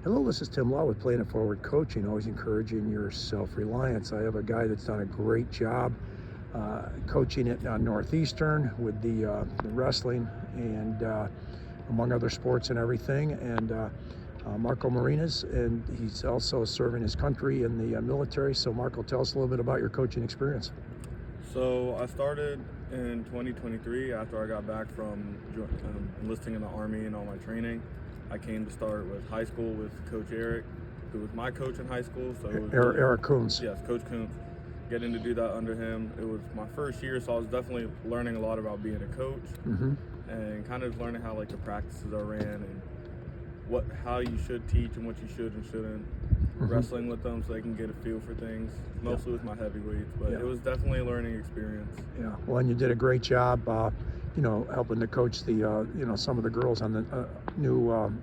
Hello, this is Tim Law with Playing It Forward Coaching, always encouraging your self-reliance. I have a guy that's done a great job coaching at Northeastern with the wrestling and among other sports and everything, and Marco Marinez, and he's also serving his country in the military. So Marco, tell us a little bit about your coaching experience. So I started in 2023 after I got back from enlisting in the Army and all my training. I came to start with high school with Coach Eric, who was my coach in high school. So it was Eric Kuntz. Yes, Coach Kuntz. Getting to do that under him, it was my first year, so I was definitely learning a lot about being a coach and kind of learning how the practices are ran and how you should teach and what you should and shouldn't. Wrestling with them so they can get a feel for things, mostly with my heavyweights, but it was definitely a learning experience. Yeah, well, and you did a great job, helping to coach the, some of the girls on the new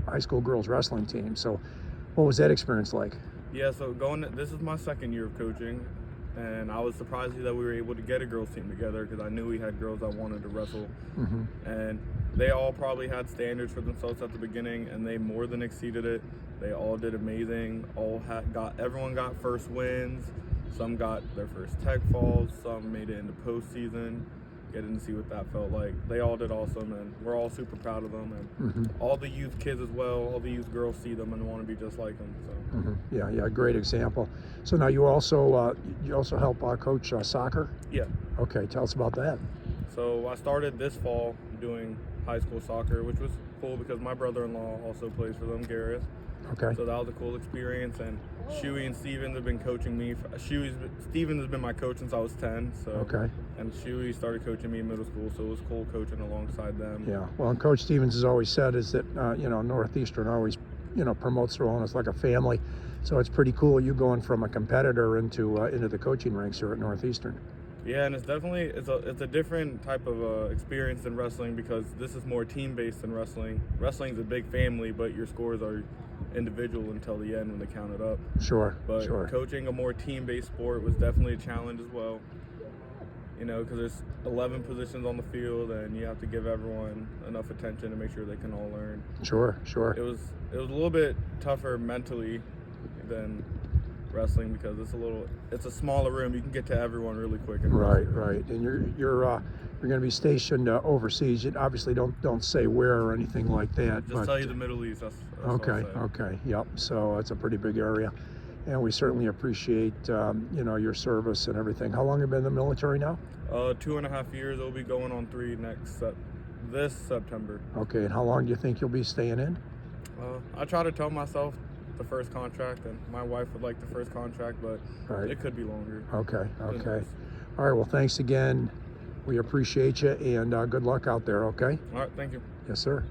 high school girls wrestling team. So what was that experience like? Yeah, so this is my second year of coaching, and I was surprised that we were able to get a girls team together because I knew we had girls that wanted to wrestle, and they all probably had standards for themselves at the beginning, and they more than exceeded it. They all did amazing. Everyone got first wins. Some got their first tech falls. Some made it into postseason. Getting to see what that felt like. They all did awesome, and we're all super proud of them. And all the youth kids as well, all the youth girls see them and want to be just like them. So. Yeah, great example. So now you also help coach soccer? Yeah. Okay, tell us about that. So I started this fall doing high school soccer, which was cool because my brother-in-law also plays for them, Gareth. Okay. So that was a cool experience, and Shuey and Steven have been coaching me. Steven has been my coach since I was 10. So. Okay. And Shuey started coaching me in middle school, so it was cool coaching alongside them. Yeah. Well, and Coach Stevens has always said is that Northeastern always promotes their own as like a family. So it's pretty cool you going from a competitor into the coaching ranks here at Northeastern. Yeah, and it's definitely it's a different type of experience than wrestling because this is more team-based than wrestling. Wrestling's a big family, but your scores are individual until the end when they count it up. Sure. But coaching a more team-based sport was definitely a challenge as well. Because there's 11 positions on the field, and you have to give everyone enough attention to make sure they can all learn. Sure. It was a little bit tougher mentally than wrestling because it's a smaller room. You can get to everyone really quick. Right. And you're going to be stationed overseas. You obviously don't say where or anything like that. Just tell you the Middle East. That's okay. Yep. So it's a pretty big area, and we certainly appreciate your service and everything. How long have you been in the military now? 2.5 years. It'll be going on 3 this September. Okay. And how long do you think you'll be staying in? I try to tell myself the first contract, and my wife would like the first contract, but it could be longer. Okay. All right, well, thanks again. We appreciate you, and good luck out there, okay? All right, thank you. Yes, sir.